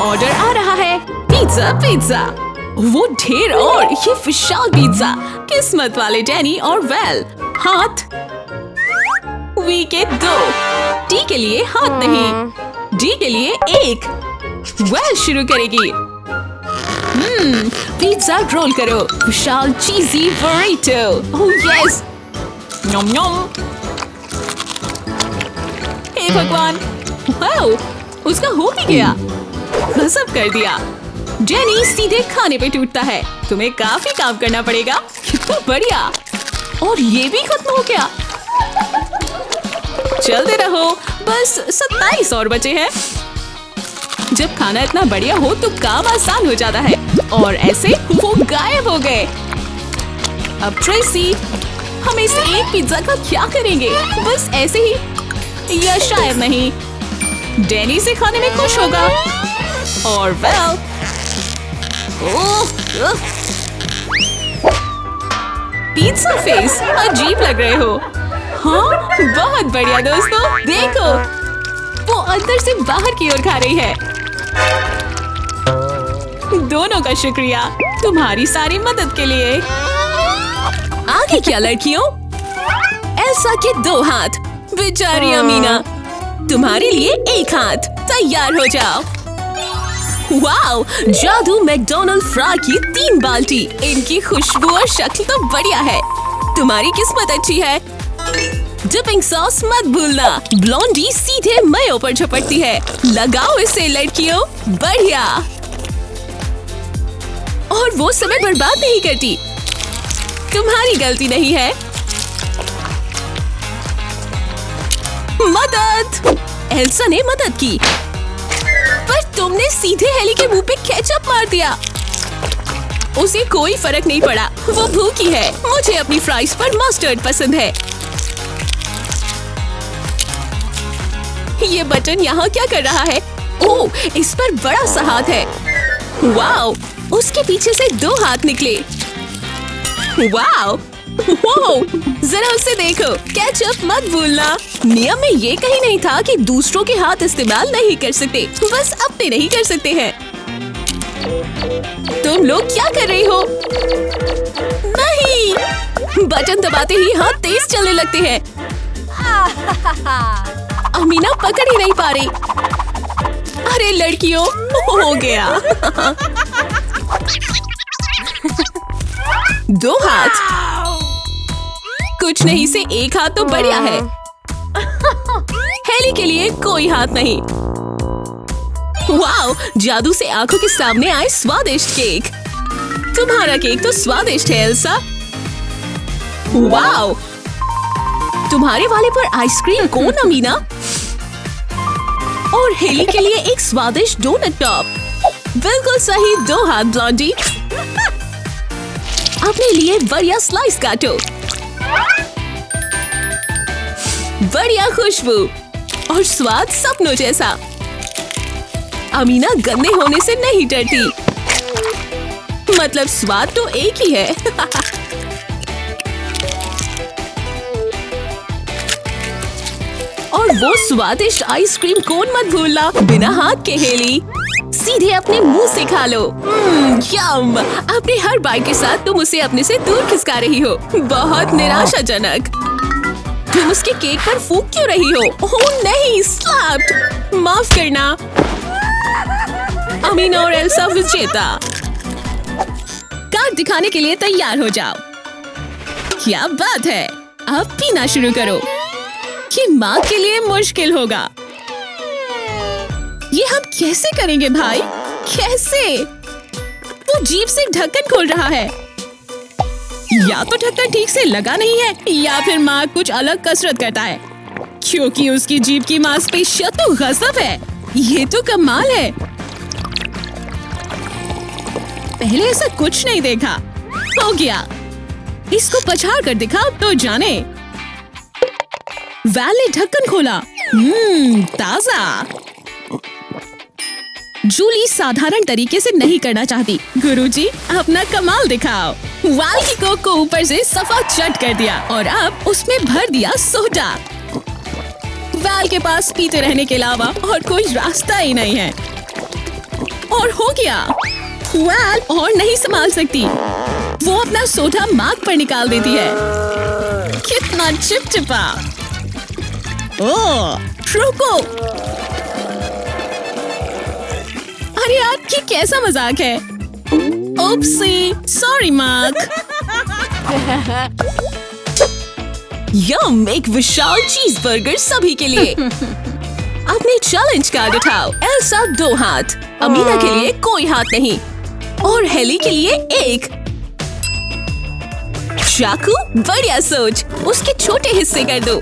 Order आ रहा है। Pizza pizza, वो ढेर और ये विशाल पिज्जा। किस्मत वाले डैनी और वेल। हाथ वी के 2, टी के लिए हाथ नहीं, डी के लिए 1। वेल शुरू करेगी। पिज्जा रोल करो, विशाल चीजी बर्रिटो। ओह यस, नम नम। हे भगवान, वाओ, उसका हो भी गया। गजब कर दिया। जेनी सीधे खाने पे टूटता है। तुम्हें काफी काम करना पड़ेगा। कितना बढ़िया। और ये भी खत्म हो गया। चलते रहो, बस 27 और बचे हैं। जब खाना इतना बढ़िया हो तो काम आसान हो जाता है। और ऐसे वो गायब हो गए। अब ट्रेसी, हम इस एक पिज्जा का क्या करेंगे? बस ऐसे ही, या शायद नहीं। डैनी से खाने में खुश होगा। और वेल, पिज्जा फेस, अजीब लग रहे हो। हाँ, बहुत बढ़िया दोस्तों, देखो वो अंदर से बाहर की ओर खा रही है। दोनों का शुक्रिया तुम्हारी सारी मदद के लिए। आगे क्या लड़कियों? एल्सा के 2 हाथ, बेचारी अमीना। तुम्हारे लिए 1 हाथ। तैयार हो जाओ। वाओ, जादू मैकडॉनल्ड फ्राई की 3 बाल्टी। इनकी खुशबू और शक्ल तो बढ़िया है। तुम्हारी किस्मत अच्छी है। डिपिंग सॉस मत भूलना। ब्लॉन्डी सीधे मेयो पर झपटती है। लगाओ इसे लड़कियों, बढ़िया। और वो समय बर्बाद नहीं करती। तुम्हारी गलती नहीं है। मदद! एल्सा ने मदद की, पर तुमने सीधे हेली के मुंह पे केचप मार दिया। उसे कोई फर्क नहीं पड़ा। वो भूखी है। मुझे अपनी फ्राइज पर मस्टर्ड पसंद है। ये बटन यहाँ क्या कर रहा है? ओह, इस पर बड़ा सा हाथ है। वाओ, उसके पीछे से 2 हाथ निकले। वाओ, जरा उसे देखो। केचप मत भूलना। नियम में ये कहीं नहीं था कि दूसरों के हाथ इस्तेमाल नहीं कर सकते, बस अपने नहीं कर सकते हैं। तुम लोग क्या कर रही हो? नहीं, बटन दबाते ही हाथ तेज चलने लगते हैं। अमीना पकड़ ही नहीं पा रही। अरे लड़कियों, हो गया। 2 हाथ, कुछ नहीं से 1 हाथ तो बढ़िया है। हेली के लिए कोई हाथ नहीं। वाओ, जादू से आंखों के सामने आए स्वादिष्ट केक। तुम्हारा केक तो स्वादिष्ट है एल्सा। वाओ, तुम्हारे वाले पर आइसक्रीम कोन अमीना। और हेली के लिए एक स्वादिष्ट डोनट टॉप। बिल्कुल सही, 2 हाथ ब्लॉन्डी। अपने लिए बढ़िया स्लाइस काटो। बढ़िया खुशबू और स्वाद सपनों जैसा। अमीना गंदे होने से नहीं डरती। मतलब स्वाद तो एक ही है। और वो स्वादिष्ट आइसक्रीम कोन मत भूलना। बिना हाथ के हेली, सीधे अपने मुंह से खा लो। यम! अपने हर बाइट के साथ तुम उसे अपने से दूर खिसका रही हो। बहुत निराशाजनक। तुम उसके केक पर फूंक क्यों रही हो? ओह नहीं, स्लैप्ड! माफ करना। अमीना और एल्सा विजेता। कार्ड दिखाने के लिए तैयार हो जाओ। क्या बात है, अब पीना शुरू करो। ये माँ के लिए मुश्किल होगा। ये हम कैसे करेंगे भाई? कैसे? वो जीभ से ढक्कन खोल रहा है। या तो ढक्कन ठीक से लगा नहीं है, या फिर माँ कुछ अलग कसरत करता है, क्योंकि उसकी जीभ की मांसपेशियां तो गजब है। ये तो कमाल है। पहले ऐसा कुछ नहीं देखा। हो गया, इसको पछाड़ कर दिखा तो जाने। वैल ने ढक्कन खोला। ताजा। जूली साधारण तरीके से नहीं करना चाहती। गुरुजी, अपना कमाल दिखाओ। वैल की कोक को ऊपर से सफा चट कर दिया और अब उसमें भर दिया सोडा। वैल के पास पीते रहने के अलावा और कोई रास्ता ही नहीं है। गया। और नहीं संभाल सकती। वो अपना सोडा मार्क पर निकाल देती है। कितना चिपचिपा। ओह, रुको। अरे यार, ये कैसा मजाक है? ओप्सी, सॉरी मार्क। यम, एक विशाल चीज बर्गर सभी के लिए। अपने चैलेंज कार्ड उठाओ। एल्सा 2 हाथ, अमीना के लिए कोई हाथ नहीं और हेली के लिए 1। चाकू, बढ़िया सोच। उसके छोटे हिस्से कर दो।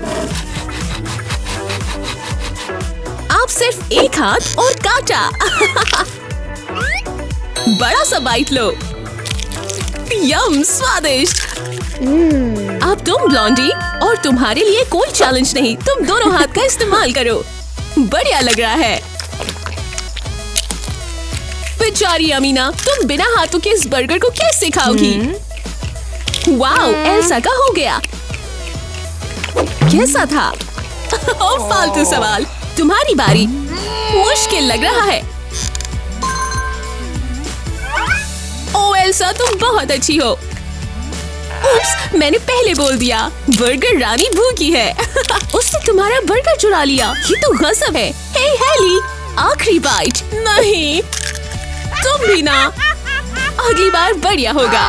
आप सिर्फ 1 हाथ और काटा। बड़ा सा बाइट लो। यम, स्वादिष्ट। अब तुम ब्लॉन्डी, और तुम्हारे लिए कोई चैलेंज नहीं। तुम दोनों हाथ का इस्तेमाल करो। बढ़िया लग रहा है। बेचारी अमीना, तुम बिना हाथों के इस बर्गर को कैसे खाओगी? वाओ, एल्सा का हो गया। कैसा था? फालतू सवाल। तुम्हारी बारी। मुश्किल लग रहा है। ओ एल्सा, तुम बहुत अच्छी हो। उप्स, मैंने पहले बोल दिया। बर्गर रानी भूखी है। उसने तुम्हारा बर्गर चुरा लिया। ये तो गजब है। हे हेली, आखिरी बाइट। नहीं, तुम भी ना। अगली बार बढ़िया होगा।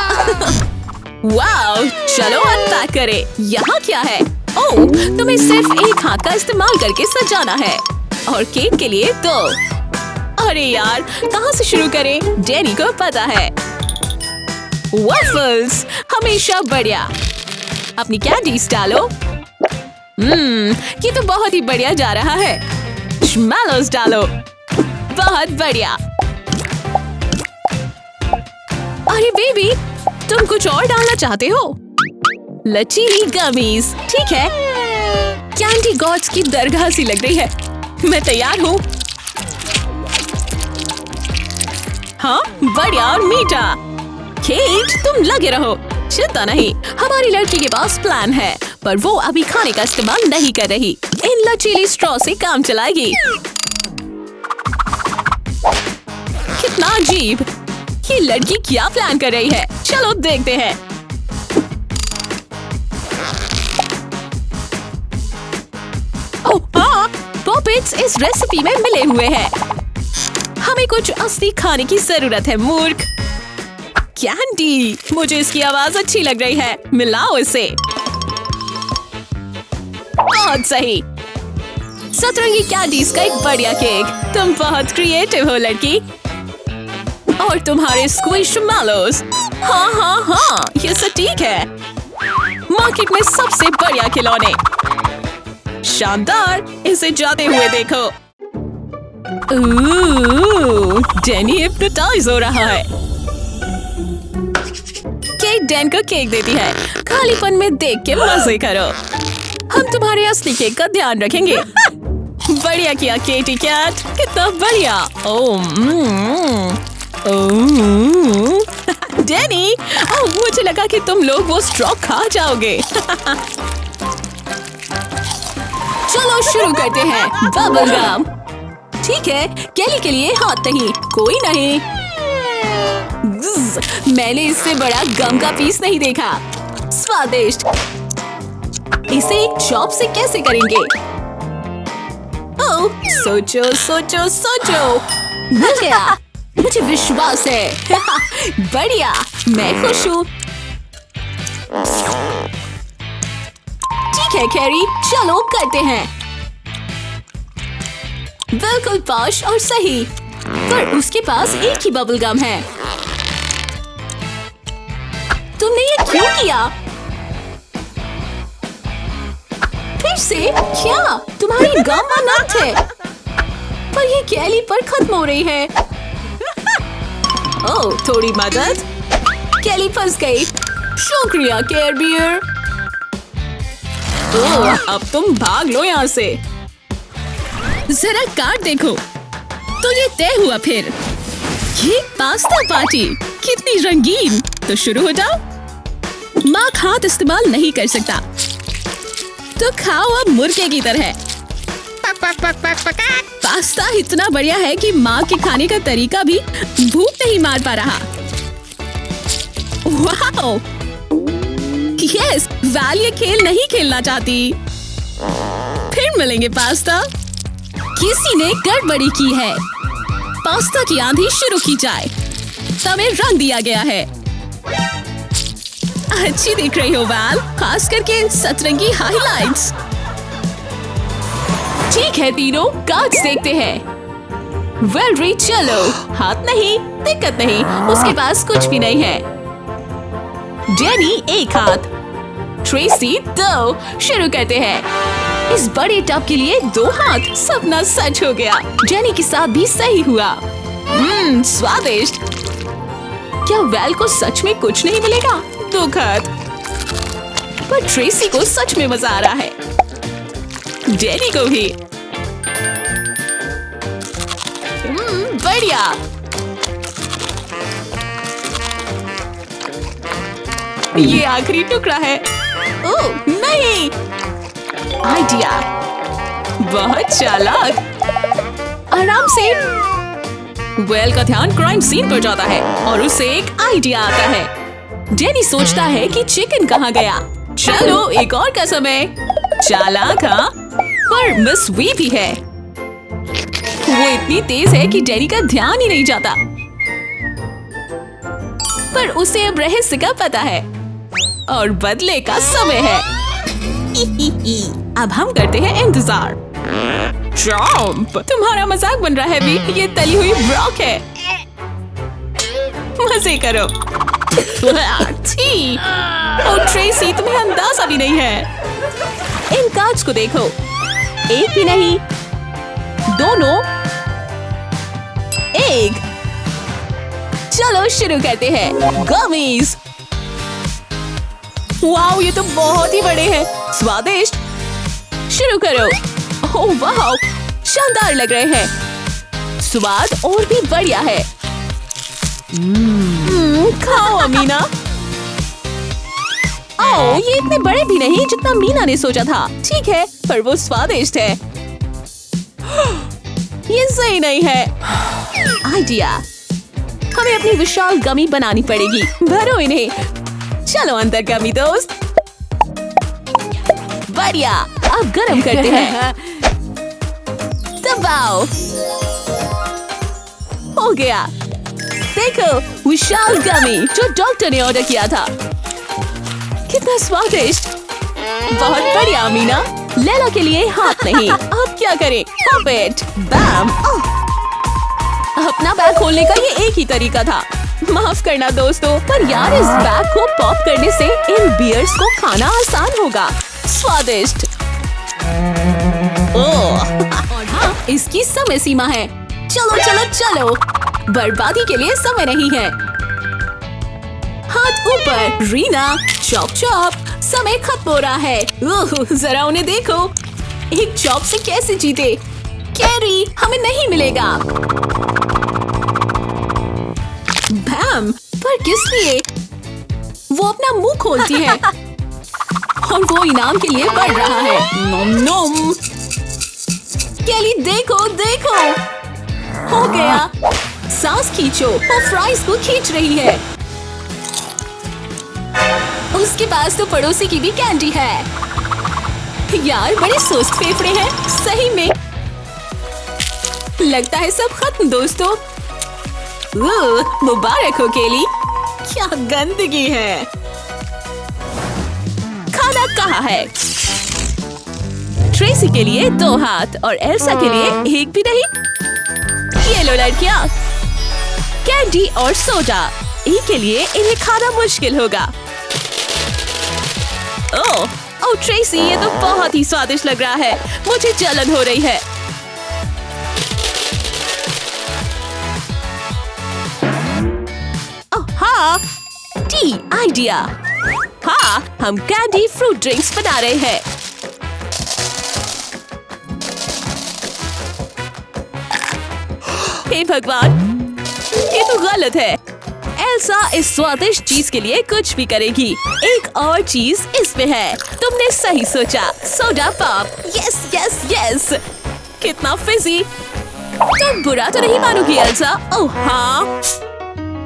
वाओ, चलो अनपैक करें। यहाँ क्या है? ओह, तुम्हें सिर्फ 1 हाथ का इस्तेमाल करके सजाना है और केक के लिए 2। अरे यार, कहाँ से शुरू करें? डैनी को पता है। वॉफल्स, हमेशा बढ़िया। अपनी कैंडीज डालो। ये तो बहुत ही बढ़िया जा रहा है। मार्शमैलोज डालो। बहुत बढ़िया। अरे बेबी, तुम कुछ और डालना चाहते हो? लचीली गमीज, ठीक है। कैंडी गॉड्स की दरगाह सी लग रही है। मैं तैयार हूँ। हाँ, बढ़िया और मीठा। केट, तुम लगे रहो। चिंता नहीं, हमारी लड़की के पास प्लान है, पर वो अभी खाने का इस्तेमाल नहीं कर रही। इन लचीली स्ट्रॉ से काम चलाएगी। कितना अजीब। ये लड़की क्या प्लान कर रही है? चलो देखते हैं। ओह हाँ, पॉपेट्स इस रेसिपी में मिले हुए हैं। हमें कुछ असली खाने की जरूरत है, मूर्ख। कैंडी, मुझे इसकी आवाज अच्छी लग रही है। मिलाओ इसे। बहुत सही। सतरंगी कैंडीज का एक बढ़िया केक। तुम बहुत क्रिएटिव हो लड़की। और तुम्हारे स्क्विशमैलोज। हाँ हाँ हाँ, ये सटीक है। मार्केट में सबसे बढ़िया खिलौने। शानदार, इसे जाते हुए देखो। डैनी हिप्नोटाइज हो रहा है। केक डैन को केक देती है। खालीपन में देख के मजे करो। हम तुम्हारे असली केक का ध्यान रखेंगे। बढ़िया किया केटी कैट, कितना बढ़िया। डैनी, मुझे लगा कि तुम लोग वो स्ट्रॉ खा जाओगे। चलो शुरू करते हैं। Bubble gum. ठीक है, केली के लिए हाथ नहीं, कोई नहीं। मैंने इससे बड़ा गम का पीस नहीं देखा। स्वादिष्ट। इसे एक चॉप से कैसे करेंगे? ओह, सोचो सोचो सोचो। मिल गया, मुझे विश्वास है। बढ़िया, मैं खुश हूँ। ठीक है कैरी, चलो करते हैं। बिल्कुल पॉश और सही, पर उसके पास एक ही बबल गम है। तुमने ये क्यों किया? फिर से? क्या तुम्हारी गम अनंत है? पर ये कैली पर खत्म हो रही है। ओह, थोड़ी मदद। कैली फंस गई। शुक्रिया केयर बियर। ओह, अब तुम भाग लो यहाँ से। जरा कार्ड देखो। तो ये तय हुआ फिर। ये पास्ता पार्टी कितनी रंगीन। तो शुरू हो जाओ। मार्क हाथ इस्तेमाल नहीं कर सकता, तो खाओ अब मुर्गे की तरह। पास्ता इतना बढ़िया है कि माँ के खाने का तरीका भी भूख नहीं मार पा रहा। वाओ! यस, वैल ये खेल नहीं खेलना चाहती। फिर मिलेंगे पास्ता। किसी ने गड़बड़ी की है। पास्ता की आंधी शुरू की जाए। तवे रंग दिया गया है। अच्छी दिख रही हो वैल, खास करके सतरंगी हाइलाइट्स। ठीक है तीनों, काज देखते हैं। वेलरी चलो। हाथ नहीं, दिक्कत नहीं, उसके पास कुछ भी नहीं है। जेनी एक हाथ, ट्रेसी दो। शुरू करते हैं। इस बड़े टब के लिए 2 हाथ। सपना सच हो गया। जेनी के साथ भी सही हुआ। स्वादिष्ट। क्या वैल को सच में कुछ नहीं मिलेगा? 2 हाथ। पर ट्रेसी को सच में मजा आ रहा है। जेनी को भी। बढ़िया। ये आखिरी टुकड़ा है। ओह नहीं, आइडिया बहुत चालाक। आराम से। वेल का ध्यान क्राइम सीन पर जाता है और उसे एक आइडिया आता है। जेनी सोचता है कि चिकन कहाँ गया। चलो एक और का समय। चालाक हाँ, पर मिस वी भी है। वो इतनी तेज है कि जेनी का ध्यान ही नहीं जाता। पर उसे अब रहस्य का पता है और बदले का समय है। अब हम करते हैं इंतजार। जंप। तुम्हारा मजाक बन रहा है भी। ये तली हुई ब्रॉक है। मजे करो। ओ ट्रेसी, तुम्हें अंदाजा भी नहीं है। इन कांच को देखो, एक भी नहीं, दोनों, एक। चलो शुरू करते हैं। गमीज। वाओ, ये तो बहुत ही बड़े हैं। स्वादिष्ट। शुरू करो। ओह वाओ, शानदार लग रहे हैं। स्वाद और भी बढ़िया है। खाओ अमीना। ओह, ये इतने बड़े भी नहीं जितना मीना ने सोचा था। ठीक है, पर वो स्वादिष्ट है। ये सही नहीं है। आइडिया। हमें अपनी विशाल गमी बनानी पड़ेगी। भरो इन्हें। चलो अंदर गमी दोस्त। बढ़िया। अब गरम करते हैं। दबाओ। हो गया। देखो, विशाल गमी जो डॉक्टर ने ऑर्डर किया था। कितना स्वादिष्ट। बहुत बढ़िया अमीना। लैला के लिए हाथ नहीं। अब क्या करें? Pop it. बैम। अपना बैग खोलने का ये एक ही तरीका था। माफ करना दोस्तों, पर यार इस बैग को पॉप करने से इन बियर्स को खाना आसान होगा। स्वादिष्ट। और हाँ, इसकी समय सीमा है। चलो चलो चलो, बर्बादी के लिए समय नहीं है। हाथ ऊपर। Reena, chop chop. समय खत्म हो रहा है। जरा उन्हें देखो, एक चॉप से कैसे जीते। कैरी, हमें नहीं मिलेगा। भैम, पर किस लिए? वो अपना मुंह खोलती है और वो इनाम के लिए बढ़ रहा है। नोम नोम। केली देखो देखो, हो गया। सांस खींचो। वो फ्राइज को खींच रही है। उसके पास तो पड़ोसी की भी कैंडी है। यार बड़े सुस्त फेफड़े हैं सही में। लगता है सब खत्म दोस्तों। मुबारक हो केली। क्या गंदगी है। खाना कहाँ है? ट्रेसी के लिए 2 हाथ और एल्सा के लिए एक भी नहीं। ये लो लड़कियां, कैंडी और सोडा। एक के लिए इन्हें खाना मुश्किल होगा। ओह ट्रेसी, ये तो बहुत ही स्वादिष्ट लग रहा है। मुझे जलन हो रही है। हाँ, टी आइडिया। हाँ, हम कैंडी फ्रूट ड्रिंक्स बना रहे हैं। हे भगवान, ये तो गलत है। एल्सा इस स्वादिष्ट चीज के लिए कुछ भी करेगी। एक और चीज इसमें है। तुमने सही सोचा। Soda pop. Yes yes yes. कितना फिजी। तुम बुरा तो नहीं मानोगी एल्सा? ओह हाँ,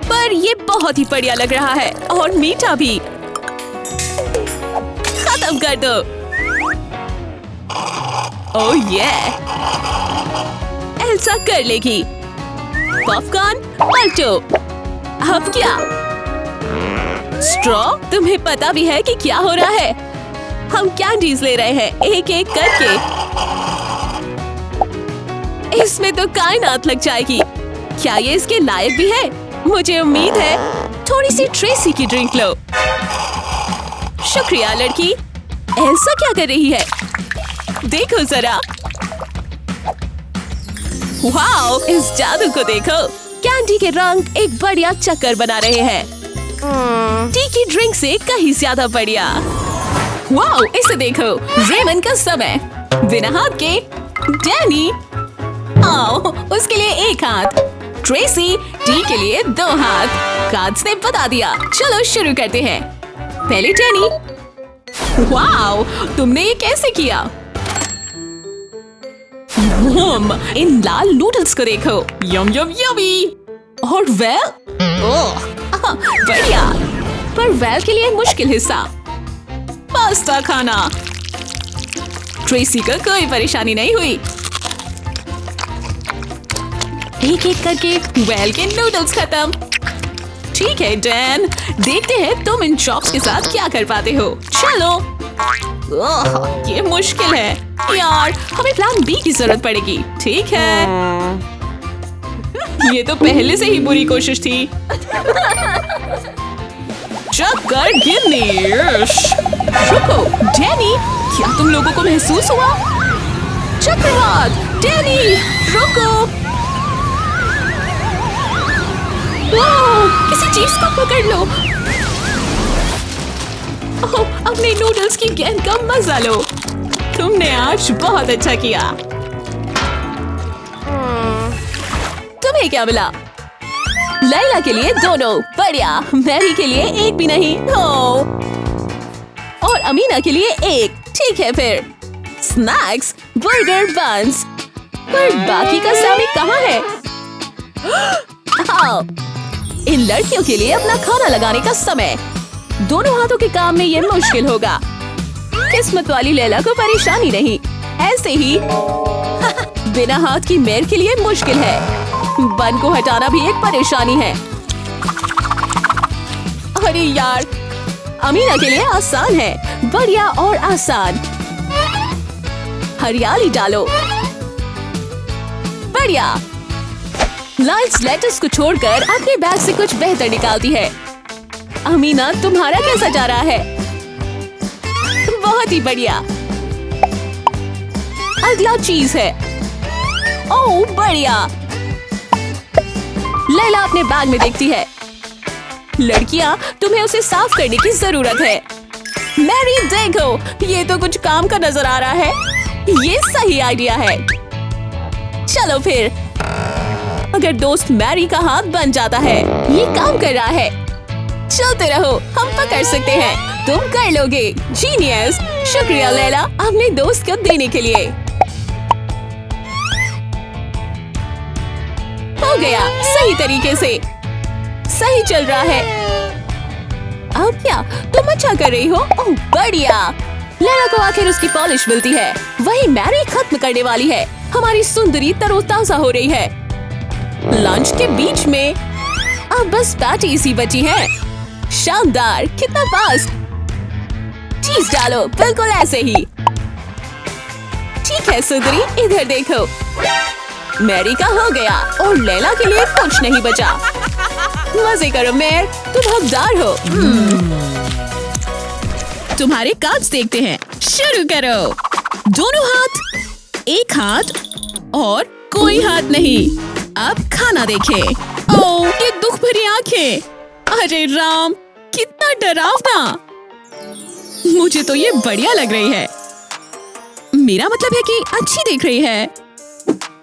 पर ये बहुत ही बढ़िया लग रहा है और मीठा भी। खत्म कर दो। ओह ये एल्सा कर लेगी। पॉपकॉर्न पलटो। अब क्या? स्ट्रॉ? तुम्हें पता भी है कि क्या हो रहा है? हम कैंडीज ले रहे हैं एक एक करके। इसमें तो कायनात लग जाएगी। क्या ये इसके लायक भी है? मुझे उम्मीद है। थोड़ी सी ट्रेसी की ड्रिंक लो। शुक्रिया लड़की। एल्सा क्या कर रही है? देखो जरा। वाओ, इस जादू को देखो। कैंडी के रंग एक बढ़िया चक्कर बना रहे हैं। टी की ड्रिंक से कहीं ज्यादा बढ़िया। वाओ, इसे देखो। रेमन का समय। बिना हाथ के डैनी। आओ, उसके लिए एक हाथ। ट्रेसी, टी के लिए 2 हाथ। कार्ड्स ने बता दिया। चलो शुरू करते हैं। पहले डैनी। वाओ, तुमने ये कैसे किया? इन लाल नूडल्स को देखो। यम यम यमी। और वेल, ओह बढ़िया। पर वेल के लिए मुश्किल हिस्सा, पास्ता खाना। ट्रेसी को कोई परेशानी नहीं हुई। एक एक करके वेल के नूडल्स खत्म। ठीक है डैन, देखते हैं तुम इन चॉप्स के साथ क्या कर पाते हो। चलो। ओह, ये मुश्किल है यार। हमें प्लान बी की जरूरत पड़ेगी। ठीक है। ये तो पहले से ही बुरी कोशिश थी। चक्कर गिरनी। रुको डैनी, क्या तुम लोगों को महसूस हुआ? चक्रवात। डैनी रुको। किसी चीज को पकड़ लो। ओह, अपने नूडल्स की गेंद का मजा लो। तुमने आज बहुत अच्छा किया। तुम्हें क्या मिला? लैला के लिए दोनों। बढ़िया। मैरी के लिए एक भी नहीं। और अमीना के लिए एक। ठीक है फिर। स्नैक्स, बर्गर, बंस। पर बाकी का सामान कहाँ है? हाँ, इन लड़कियों के लिए अपना खाना लगाने का समय। दोनों हाथों के काम में ये मुश्किल होगा। किस्मत वाली लैला को परेशानी नहीं। ऐसे ही बिना हाथ की मेर के लिए मुश्किल है। बन को हटाना भी एक परेशानी है। अरे यार, अमीना के लिए आसान है। बढ़िया और आसान। हरियाली डालो। बढ़िया। लाइट्स लेटस को छोड़कर अपने बैग से कुछ बेहतर निकालती है। अमीना, तुम्हारा कैसा जा रहा है? बहुत ही बढ़िया। अगला चीज है। ओह बढ़िया। लैला अपने बैग में देखती है। लड़कियां, तुम्हें उसे साफ करने की जरूरत है। मैरी देखो, ये तो कुछ काम का नजर आ रहा है। ये सही आइडिया है। चलो फिर। अगर दोस्त मैरी का हाथ बन जाता है। ये काम कर रहा है। चलते रहो, हम पकड़ सकते हैं। तुम कर लोगे। जीनियस। शुक्रिया लैला अपने दोस्त को देने के लिए। हो गया। सही तरीके से। सही चल रहा है। अब क्या? तुम अच्छा कर रही हो। ओह बढ़िया। लैला को आखिर उसकी पॉलिश मिलती है। वही मैरी खत्म करने वाली है। हमारी सुंदरी तरोताजा हो रही है। लंच के बीच में अब बस पैटी सी बची है। शानदार। कितना फास्ट। चीज डालो। बिल्कुल ऐसे ही। ठीक है सुंदरी, इधर देखो। मैरी का हो गया और लैला के लिए कुछ नहीं बचा। मजे करो मैर, तुम हकदार हो। तुम्हारे कार्ड्स देखते हैं। शुरू करो। दोनों हाथ, एक हाथ और कोई हाथ नहीं। अब खाना देखें। ओह, ये दुख भरी आंखें। अरे राम, कितना डरावना। मुझे तो ये बढ़िया लग रही है। मेरा मतलब है कि अच्छी दिख रही है।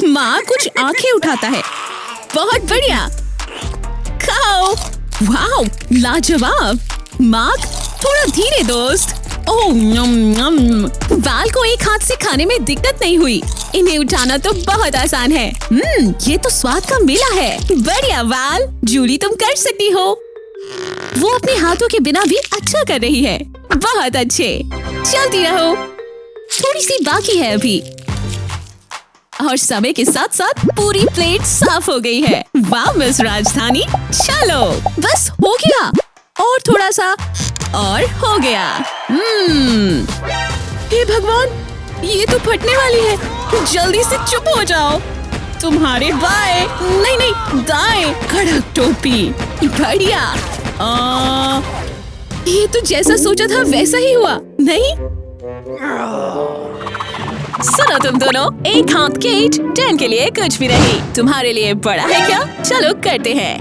माँ कुछ आंखें उठाता है। बहुत बढ़िया। खाओ। वाओ, लाजवाब। माँ थोड़ा धीरे दोस्त। ओह वाल को एक हाथ से खाने में दिक्कत नहीं हुई। इन्हें उठाना तो बहुत आसान है। ये तो स्वाद का मेला है। बढ़िया वाल, जूली तुम कर सकती हो। वो अपने हाथों के बिना भी अच्छा कर रही है। बहुत अच्छे, चलती रहो। थोड़ी सी बाकी है अभी। और समय के साथ साथ पूरी प्लेट साफ हो गई है। वाह मिस राजधानी, चलो बस हो गया। और थोड़ा सा और हो गया। हे भगवान, ये तो फटने वाली है। जल्दी से चुप हो जाओ। तुम्हारे बाएं, नहीं दाएं, कड़क टोपी, बढ़िया। ये तो जैसा सोचा था वैसा ही हुआ, नहीं? सुनो तुम दोनों, एक हाथ केट, डैन के लिए कुछ भी नहीं। तुम्हारे लिए बड़ा है क्या? चलो करते हैं।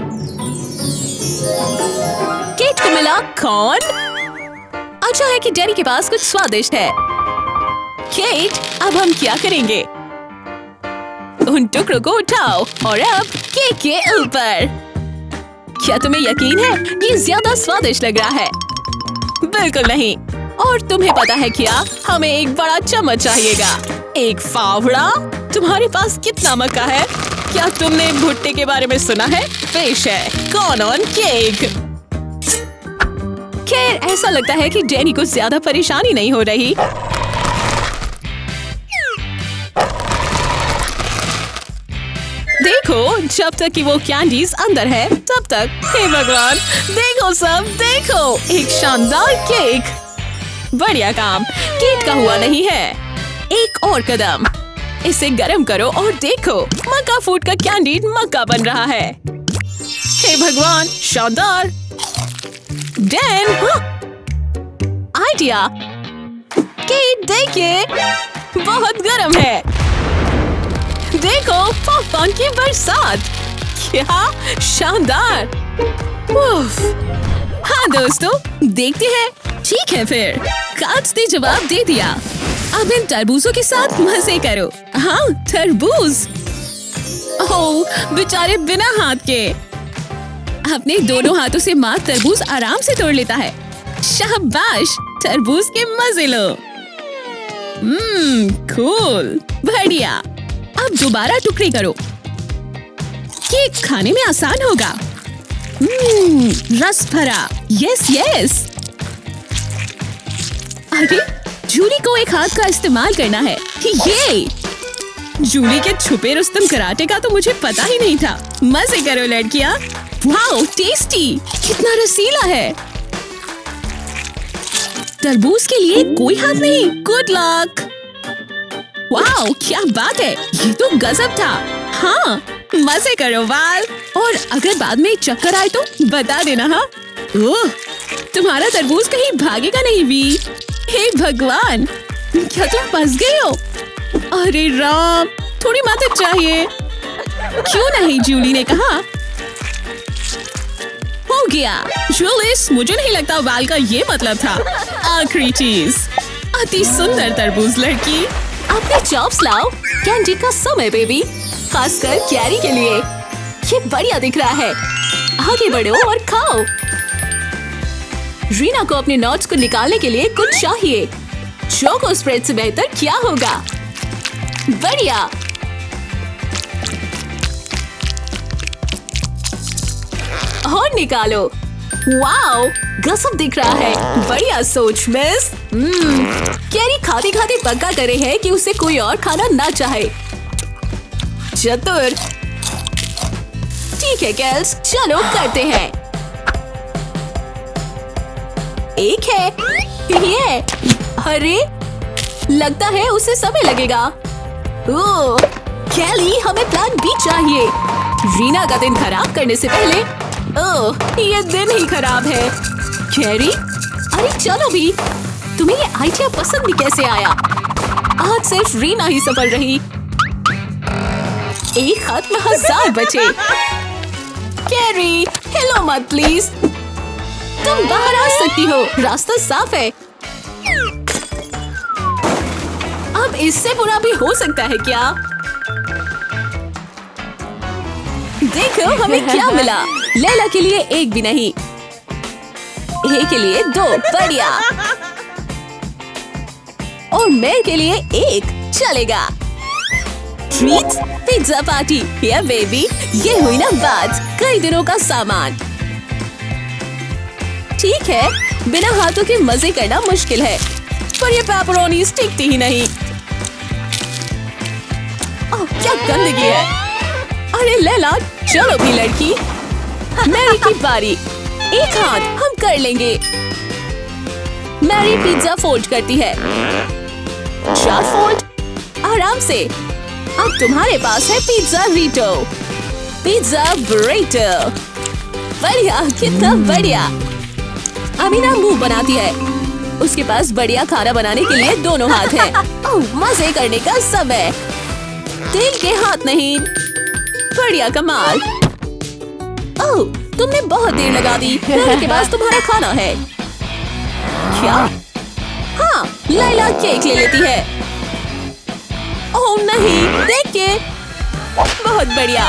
केट को मिला कॉर्न। अच्छा है कि डैनी के पास कुछ स्वादिष्ट है। केट, अब हम क्या करेंगे? उन टुकड़ों को उठाओ और अब केक के ऊपर। क्या तुम्हें यकीन है ये ज्यादा स्वादिष्ट लग रहा है? बिल्कुल नहीं। और तुम्हें पता है क्या, हमें एक बड़ा चम्मच चाहिएगा। एक फावड़ा। तुम्हारे पास कितना मक्का है? क्या तुमने भुट्टे के बारे में सुना है? पेश है कॉर्न ऑन केक। खैर, ऐसा लगता है कि डैनी को ज्यादा परेशानी नहीं हो रही। देखो, जब तक कि वो कैंडीज अंदर है तब तक। हे भगवान, देखो सब, देखो एक शानदार केक। बढ़िया काम, केक का हुआ नहीं है। एक और कदम, इसे गरम करो और देखो, मक्का फूड का कैंडी मक्का बन रहा है। हे भगवान, शानदार। Dan, idea. केक देखिए, बहुत गरम है। देखो, पॉपकॉर्न की बरसात। क्या शानदार। उफ। हाँ दोस्तों, देखते हैं। ठीक है फिर, कांच ने जवाब दे दिया। अब इन तरबूजों के साथ मजे करो। हाँ, तरबूज। ओह, बेचारे बिना हाथ के। अपने दोनों हाथों से माँ तरबूज आराम से तोड़ लेता है। शाबाश, तरबूज के मजे लो। कूल, बढ़िया। अब दोबारा टुकड़ी करो। केक खाने में आसान होगा। रस भरा। यस। अरे, जूली को एक हाथ का इस्तेमाल करना है। ये जूली के छुपे रुस्तम कराटे का तो मुझे पता ही नहीं था। मजे करो लड़कियां। वाओ, टेस्टी, कितना रसीला है। तरबूज के लिए कोई हाथ नहीं। Good luck. वाओ, क्या बात है, ये तो गजब था। हाँ, मजे करो वाल। और अगर बाद में चक्कर आए तो बता देना। हाँ, ओह, तुम्हारा तरबूज कहीं भागेगा नहीं भी। हे भगवान, क्या तुम फंस गए हो? अरे राम, थोड़ी मदद चाहिए। क्यों नहीं, जूली ने कहा। हो गया। जूलिस, मुझे नहीं लगता वाल का ये मतलब था। आखिरी चीज, अति सुंदर तरबूज लड़की। अपने चॉप्स लाओ। कैंडी का समय बेबी, खासकर कैरी के लिए। ये बढ़िया दिख रहा है। आगे बढ़ो और खाओ। रीना को अपने नोट्स को निकालने के लिए कुछ चाहिए। चोको स्प्रेड से बेहतर क्या होगा? बढ़िया। और निकालो। वाओ, गजब दिख रहा है। बढ़िया सोच मिस। कैरी खाते खाते पक्का करे है कि उसे कोई और खाना ना चाहे। चतुर। ठीक है गर्ल्स, चलो करते हैं। एक है ये। अरे, लगता है उसे समय लगेगा। ओह, कैली, हमें प्लान बी चाहिए। रीना का दिन खराब करने से पहले। ओह, ये दिन ही खराब है। कैरी, अरे चलो भी। तुम्हें ये आइडिया पसंद भी कैसे आया? आज सिर्फ रीना ही सफल रही। एक हाथ में 1000 बचे। कैरी, हेलो मत प्लीज। तुम बाहर आ सकती हो, रास्ता साफ है। अब इससे बुरा भी हो सकता है क्या? देखो हमें क्या मिला। लैला के लिए एक भी नहीं, ए के लिए 2। बढ़िया। और मेरे के लिए 1 चलेगा। ट्रीट्स, पिज्जा पार्टी या बेबी, ये हुई ना बात, कई दिनों का सामान। ठीक है, बिना हाथों के मजे करना मुश्किल है, पर ये पेपरोनी टिकती ही नहीं। क्या गंदगी है। अरे लैला, चलो भी लड़की, मैरी की बारी। एक हाथ हम कर लेंगे। मैरी पिज्जा फोल्ड करती है। 4 फोल्ड, आराम से। अब तुम्हारे पास है पिज्जा रीटो, पिज्जा बुरेटो। बढ़िया, कितना बढ़िया। अमीना मुंह बनाती है। उसके पास बढ़िया खाना बनाने के लिए दोनों हाथ हैं। मजे करने का समय। तेल के हाथ नहीं। बढ़िया, कमाल। ओह, तुमने बहुत देर लगा दी। के पास तुम्हारा खाना है क्या? हाँ, लैला केक ले लेती है। ओह नहीं, देख के। बहुत बढ़िया।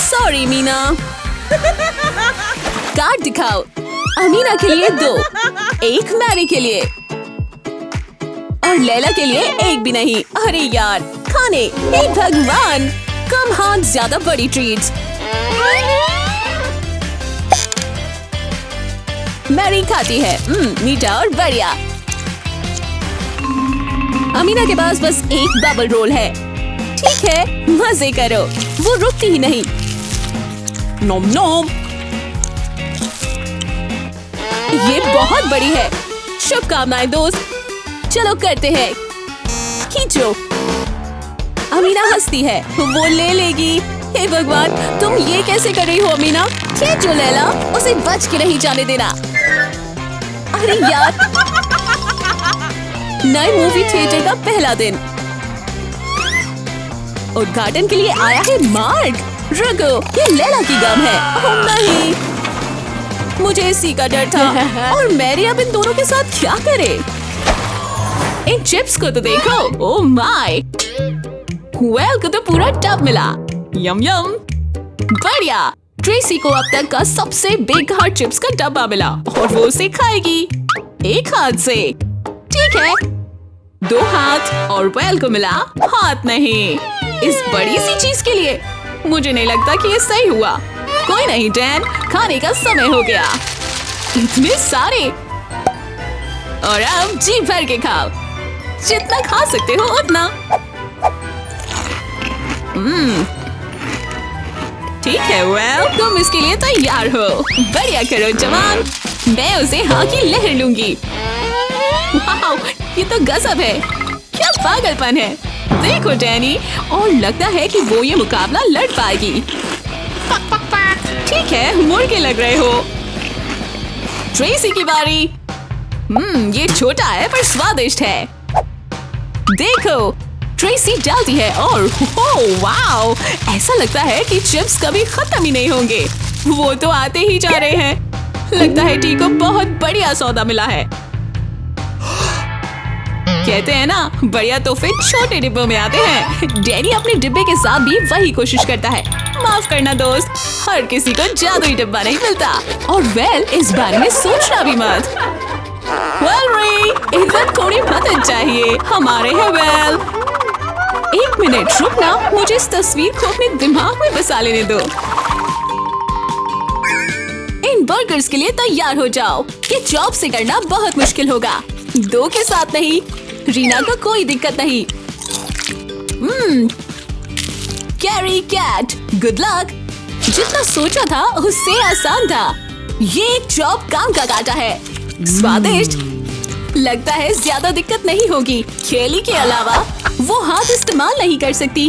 सॉरी मीना। कार्ड दिखाओ। अमीना के लिए 2, 1 मैरी के लिए और लैला के लिए 1 भी नहीं। अरे यार, खाने, हे भगवान, कम हाथ ज्यादा बड़ी ट्रीट्स। मैरी खाती है, मीठा और बढ़िया। अमीना के पास बस 1 बबल रोल है। ठीक है, मजे करो, वो रुकती ही नहीं। नोम नोम। ये बहुत बड़ी है। शुभकामनाएं दोस्त, चलो करते हैं। खींचो। अमीना हंसती है, वो ले लेगी। हे भगवान, तुम ये कैसे कर रही हो अमीना? खींचो लैला, उसे बच के नहीं जाने देना। अरे यार, नए मूवी थिएटर का पहला दिन। उद्घाटन के लिए आया है मार्क। रुको, ये लैला की गम है। ओह नहीं, मुझे इसी का डर था। और मैरी अब इन दोनों के साथ क्या करे? इन चिप्स को तो देखो। ओह माय, वेल को तो पूरा टब मिला। यम यम, बढ़िया। ट्रेसी को अब तक का सबसे बेकार चिप्स का डब्बा मिला और वो उसे खाएगी 1 हाथ से। ठीक है, 2 हाथ और वेल को मिला हाथ नहीं। इस बड़ी सी चीज के लिए मुझे नहीं लगता कि ये सही हुआ। कोई नहीं डैन, खाने का समय हो गया। इतने सारे। और अब जी भर के खाओ, जितना खा सकते हो उतना। ठीक है, वेल, तुम इसके लिए तैयार हो। बढ़िया करो जवान, मैं उसे हाँ की लहर लूंगी। वाओ, ये तो गजब है। क्या पागलपन है। देखो डैनी, और लगता है कि वो ये मुकाबला लड़ पाएगी। ठीक है, मुड़ के लग रहे हो। ट्रेसी की बारी। ये छोटा है पर स्वादिष्ट है। देखो, ट्रेसी डालती है और वाओ, ऐसा लगता है कि चिप्स कभी खत्म ही नहीं होंगे। वो तो आते ही जा रहे हैं। लगता है टी को बहुत बढ़िया सौदा मिला है। कहते हैं ना, बढ़िया तोहफे छोटे डिब्बों में आते हैं। डैनी अपने डिब्बे के साथ भी वही कोशिश करता है। माफ करना दोस्त, हर किसी को जादुई डिब्बा नहीं मिलता। और वेल, इस बारे में सोचना भी मत। वेल रे, इधर थोड़ी मदद चाहिए। हमारे है वेल। 1 मिनट रुकना, मुझे इस तस्वीर को अपने दिमाग में बसा लेने दो। इन बर्गर्स के लिए तैयार हो जाओ। ये चॉप से करना बहुत मुश्किल होगा। 2 के साथ नहीं। रीना को कोई दिक्कत नहीं। Carry cat, good luck. जितना सोचा था उससे आसान था। ये एक चॉप काम का काटा है। स्वादिष्ट। लगता है ज्यादा दिक्कत नहीं होगी। केली के अलावा वो हाथ इस्तेमाल नहीं कर सकती।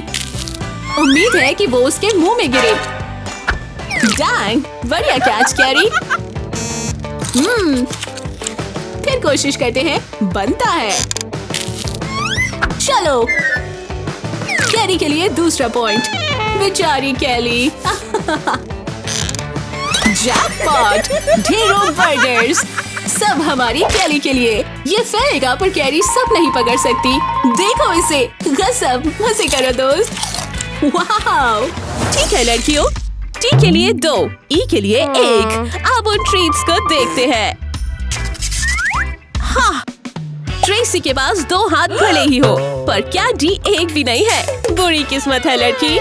उम्मीद है कि वो उसके मुंह में गिरे। डैंग, बढ़िया कैच कैरी। फिर कोशिश करते हैं। बनता है। चलो, कैरी के लिए दूसरा पॉइंट। बेचारी कैली। जैकपॉट, ढेरों बर्गर्स, सब हमारी कैली के लिए। ये फैलेगा पर कैरी सब नहीं पकड़ सकती। देखो इसे, गजब। मजे करो दोस्त। वाह, ठीक है लड़कियों, टी के लिए 2, ई के लिए 1। अब उन ट्रीट्स को देखते हैं। हाँ, ट्रेसी के पास 2 हाथ भले ही हो, पर कैंडी एक भी नहीं है। बुरी किस्मत है लड़की।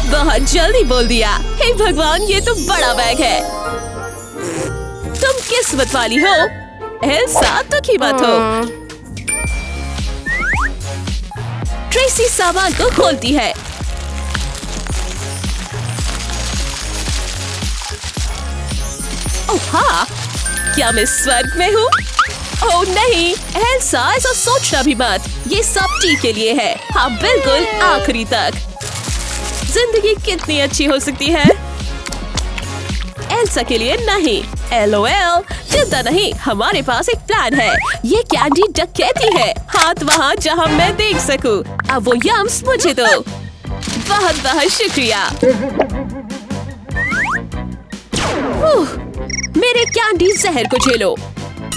बहुत जल्दी बोल दिया। हे भगवान, ये तो बड़ा बैग है। तुम किस्मत वाली हो एल्सा, दुखी मत हो। ट्रेसी सामान को खोलती है। ओह हाँ, क्या मैं स्वर्ग में हूँ? ओह नहीं एल्सा, ऐसा सोचना भी मत। ये सब टी के लिए है। हाँ बिल्कुल, आखिरी तक। जिंदगी कितनी अच्छी हो सकती है। एल्सा के लिए नहीं। LOL, चिंता नहीं, हमारे पास एक प्लान है। ये कैंडी डकैती है। हाथ वहाँ जहाँ मैं देख सकूं। अब वो यम्स मुझे दो। बहुत बहुत शुक्रिया। मेरे कैंडी जहर को झेलो।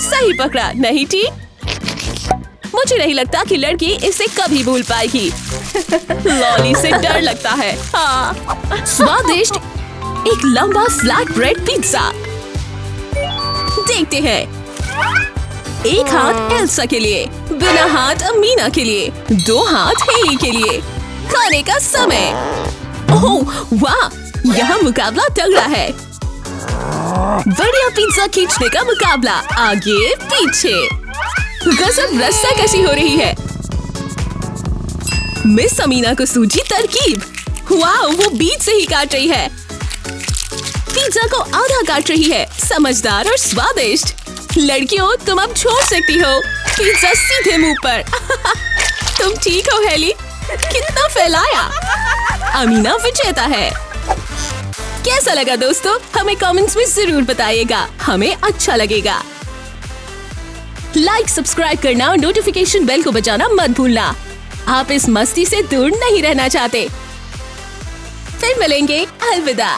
सही पकड़ा, नहीं ठीक? मुझे नहीं लगता कि लड़की इसे कभी भूल पाएगी। लॉली से डर लगता है। हाँ, स्वादिष्ट एक लंबा फ्लैट ब्रेड पिज्जा। देखते हैं। एक हाथ एल्सा के लिए, बिना हाथ अमीना के लिए, 2 हाथ हेली के लिए। खाने का समय। ओह वाह, यहाँ मुकाबला तगड़ा है। बढ़िया पिज्जा खींचने का मुकाबला, आगे पीछे। गजब, रास्ता कैसी हो रही है। मिस अमीना को सूझी तरकीब। वाह, वो बीच से ही काट रही है। पिज्जा को आधा काट रही है। समझदार और स्वादिष्ट। लड़कियों, तुम अब छोड़ सकती हो। पिज्जा सीधे मुंह पर। तुम ठीक हो हेली? कितना फैलाया। अमीना विजेता है। कैसा लगा दोस्तों? हमें कमेंट्स में जरूर बताइएगा, हमें अच्छा लगेगा। लाइक, सब्सक्राइब करना और नोटिफिकेशन बेल को बजाना मत भूलना। आप इस मस्ती से दूर नहीं रहना चाहते। फिर मिलेंगे। अलविदा।